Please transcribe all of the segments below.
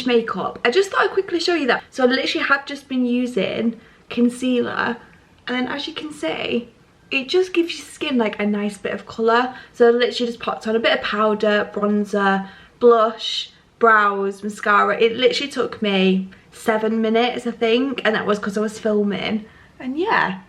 finish makeup, I just thought I'd quickly show you that. So I literally have just been using concealer, and then as you can see, it just gives your skin like a nice bit of colour. So I literally just popped on a bit of powder, bronzer, blush, brows, mascara. It literally took me 7 minutes, I think, and that was because I was filming. And yeah,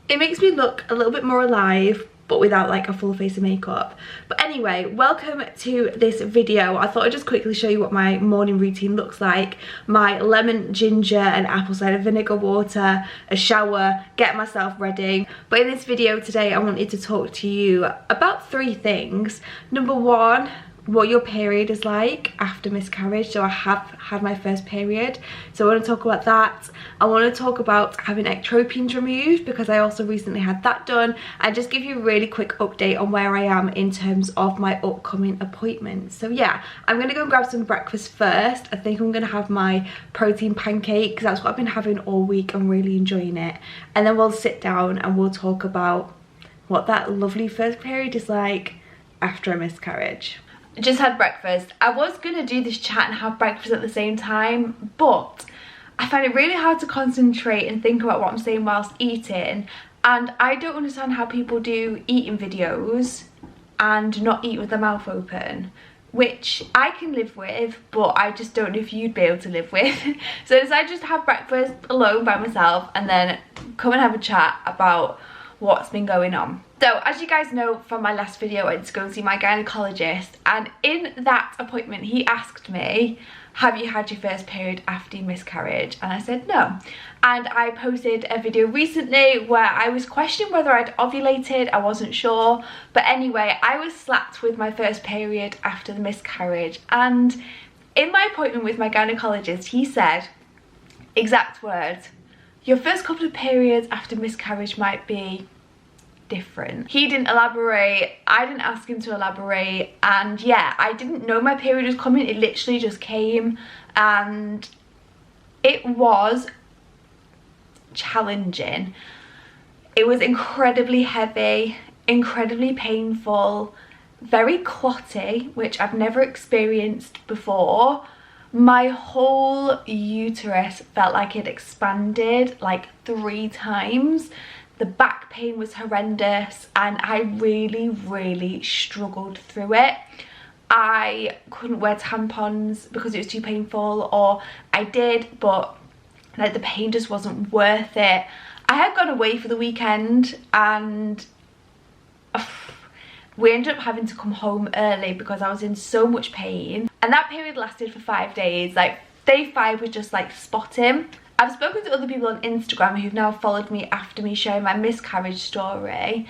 it makes me look a little bit more alive, but without like a full face of makeup. But anyway, welcome to this video. I thought I'd just quickly show you what my morning routine looks like. My lemon, ginger and apple cider vinegar water, a shower, get myself ready. But in this video today, I wanted to talk to you about 3 things. Number 1, what your period is like after miscarriage. So I have had my first period, so I want to talk about that. I want to talk about having ectropions removed, because I also recently had that done, and just give you a really quick update on where I am in terms of my upcoming appointments. So yeah, I'm gonna go and grab some breakfast first. I think I'm gonna have my protein pancake, because that's what I've been having all week. I'm really enjoying it, and then we'll sit down and we'll talk about what that lovely first period is like after a miscarriage. Just had breakfast. I was gonna do this chat and have breakfast at the same time, but I find it really hard to concentrate and think about what I'm saying whilst eating, and I don't understand how people do eating videos and not eat with their mouth open, which I can live with, but I just don't know if you'd be able to live with. So I decided just to have breakfast alone by myself and then come and have a chat about what's been going on. So as you guys know from my last video, I went to go and see my gynecologist, and in that appointment he asked me, have you had your first period after your miscarriage? And I said no. And I posted a video recently where I was questioning whether I'd ovulated. I wasn't sure, but anyway, I was slapped with my first period after the miscarriage. And in my appointment with my gynecologist, he said, exact words, your first couple of periods after miscarriage might be different. He didn't elaborate, I didn't ask him to elaborate, and yeah, I didn't know my period was coming. It literally just came, and it was challenging. It was incredibly heavy, incredibly painful, very clotty, which I've never experienced before. My whole uterus felt like it expanded like 3 times. The back pain was horrendous, and I really struggled through it. I couldn't wear tampons because it was too painful, or I did, but like the pain just wasn't worth it. I had gone away for the weekend, and we ended up having to come home early because I was in so much pain, and that period lasted for 5 days. Like day 5 was just like spotting. I've spoken to other people on Instagram who've now followed me after me sharing my miscarriage story,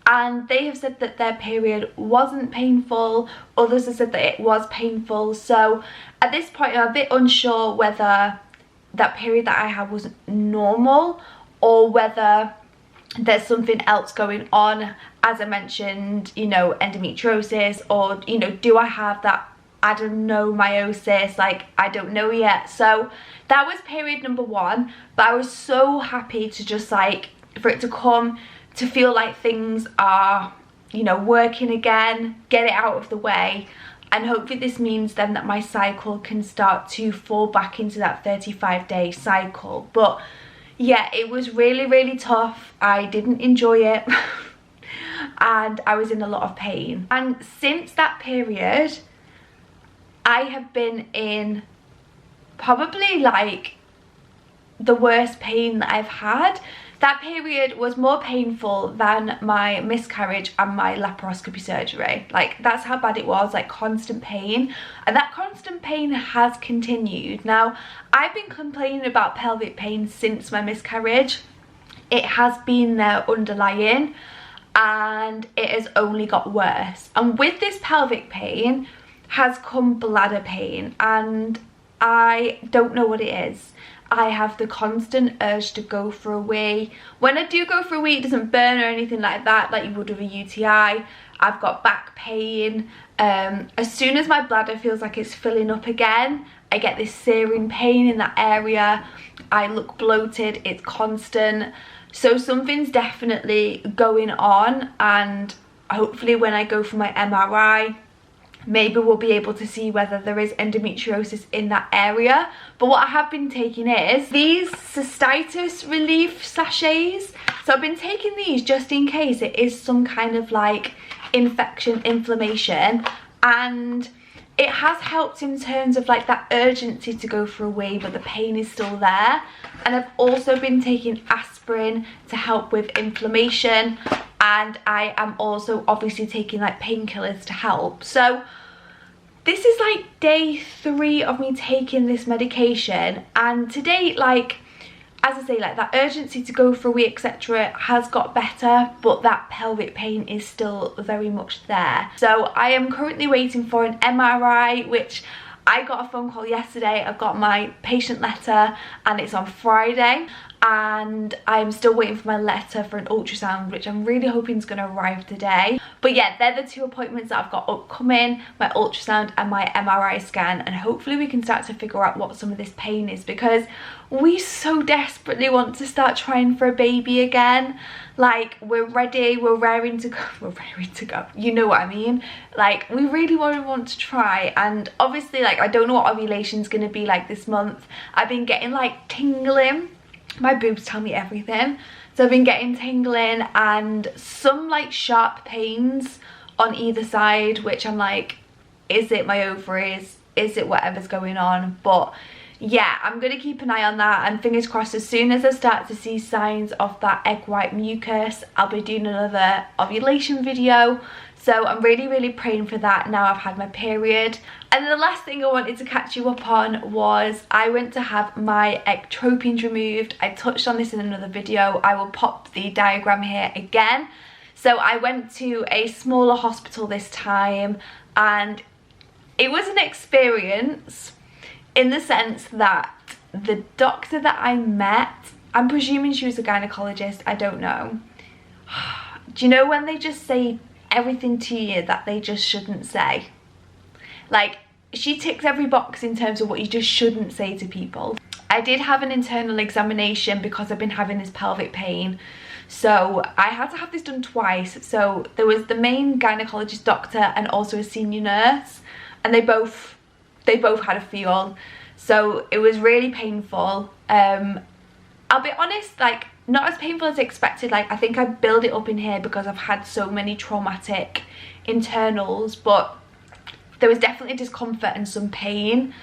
and they have said that their period wasn't painful. Others have said that it was painful. So at this point I'm a bit unsure whether that period that I had was normal or whether there's something else going on. As I mentioned, you know, endometriosis, or, you know, do I have that adenomyosis? Like, I don't know yet. So that was period number 1, but I was so happy to just like for it to come, to feel like things are, you know, working again, get it out of the way, and hopefully this means then that my cycle can start to fall back into that 35-day cycle. But yeah, it was really tough. I didn't enjoy it and I was in a lot of pain, and since that period I have been in probably like the worst pain that I've had. That period was more painful than my miscarriage and my laparoscopy surgery. Like, that's how bad it was, like constant pain. And that constant pain has continued. Now, I've been complaining about pelvic pain since my miscarriage. It has been there underlying, and it has only got worse. And with this pelvic pain has come bladder pain, and I don't know what it is. I have the constant urge to go for a wee. When I do go for a wee, it doesn't burn or anything like that, like you would with a UTI. I've got back pain. As soon as my bladder feels like it's filling up again, I get this searing pain in that area. I look bloated, it's constant. So something's definitely going on, and hopefully when I go for my MRI, maybe we'll be able to see whether there is endometriosis in that area. But what I have been taking is these cystitis relief sachets. So I've been taking these just in case it is some kind of like infection, inflammation, and it has helped in terms of like that urgency to go for a wee, but the pain is still there. And I've also been taking aspirin to help with inflammation, and I am also obviously taking like painkillers to help. So this is like day 3 of me taking this medication, and to date, like, as I say, like that urgency to go for a wee, etc. has got better, but that pelvic pain is still very much there. So I am currently waiting for an MRI, which I got a phone call yesterday. I've got my patient letter and it's on Friday, and I'm still waiting for my letter for an ultrasound, which I'm really hoping is going to arrive today. But yeah, they're the 2 appointments that I've got upcoming, my ultrasound and my MRI scan, and hopefully we can start to figure out what some of this pain is, because we so desperately want to start trying for a baby again. Like, we're ready, we're raring to go, you know what I mean? Like, we really want to try. And obviously, like, I don't know what ovulation's going to be like this month. I've been getting like tingling. My boobs tell me everything. So I've been getting tingling and some like sharp pains on either side, which I'm like, is it my ovaries? Is it whatever's going on? But yeah, I'm going to keep an eye on that, and fingers crossed as soon as I start to see signs of that egg white mucus, I'll be doing another ovulation video. So I'm really praying for that now I've had my period. And the last thing I wanted to catch you up on was I went to have my ectropions removed. I touched on this in another video. I will pop the diagram here again. So I went to a smaller hospital this time, and it was an experience in the sense that the doctor that I met, I'm presuming she was a gynecologist, I don't know. Do you know when they just say everything to you that they just shouldn't say? Like, she ticks every box in terms of what you just shouldn't say to people. I did have an internal examination because I've been having this pelvic pain, so I had to have this done twice. So there was the main gynecologist doctor and also a senior nurse, and they both had a feel, so it was really painful. I'll be honest, like, not as painful as expected. Like, I think I build it up in here because I've had so many traumatic internals, but there was definitely discomfort and some pain,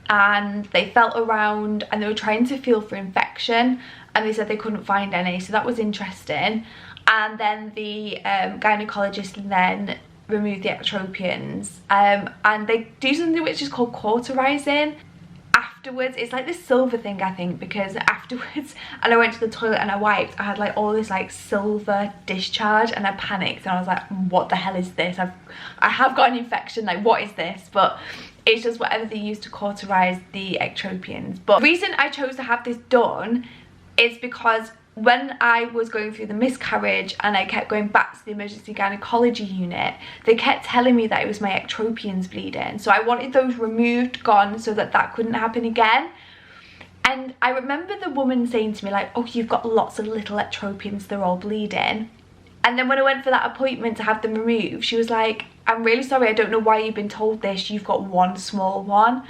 and they felt around and they were trying to feel for infection, and they said they couldn't find any, so that was interesting. And then the gynecologist then remove the ectropions, and they do something which is called cauterizing afterwards. It's like this silver thing, I think, because afterwards, and I went to the toilet and I wiped, I had like all this like silver discharge, and I panicked and I was like, what the hell is this? I have got an infection, like what is this? But it's just whatever they use to cauterize the ectropions. But the reason I chose to have this done is because when I was going through the miscarriage and I kept going back to the emergency gynecology unit, they kept telling me that it was my ectropions bleeding. So I wanted those removed, gone, so that that couldn't happen again. And I remember the woman saying to me like, oh, you've got lots of little ectropions, they're all bleeding. And then when I went for that appointment to have them removed, she was like, I'm really sorry, I don't know why you've been told this, you've got one small one.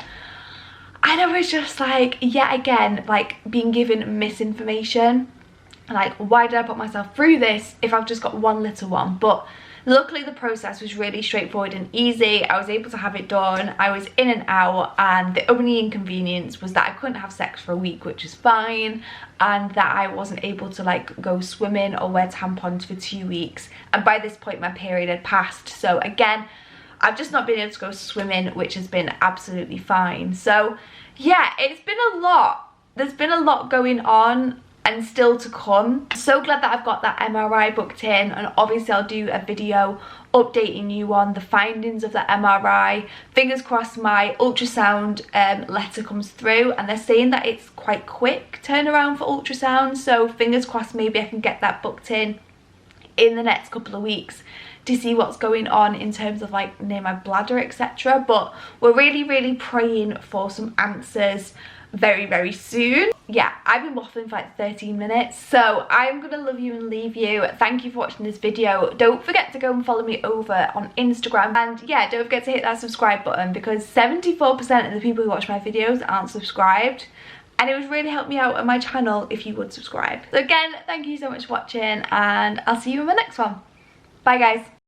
And I was just like, yet again, like being given misinformation. Like, why did I put myself through this if I've just got one little one? But luckily the process was really straightforward and easy. I was able to have it done. I was in and out, and the only inconvenience was that I couldn't have sex for a week, which is fine, and that I wasn't able to like go swimming or wear tampons for 2 weeks. And by this point my period had passed, so again, I've just not been able to go swimming, which has been absolutely fine. So yeah, it's been a lot. There's been a lot going on and still to come. I'm so glad that I've got that MRI booked in, and obviously I'll do a video updating you on the findings of the MRI. Fingers crossed my ultrasound letter comes through, and they're saying that it's quite quick turnaround for ultrasound, so fingers crossed maybe I can get that booked in the next couple of weeks to see what's going on in terms of like near my bladder, etc. But we're really praying for some answers very soon. yeah, I've been waffling for like 13 minutes, so I'm gonna love you and leave you. Thank you for watching this video. Don't forget to go and follow me over on Instagram, and yeah, don't forget to hit that subscribe button, because 74% of the people who watch my videos aren't subscribed, and it would really help me out on my channel if you would subscribe. So again, thank you so much for watching, and I'll see you in my next one. Bye guys.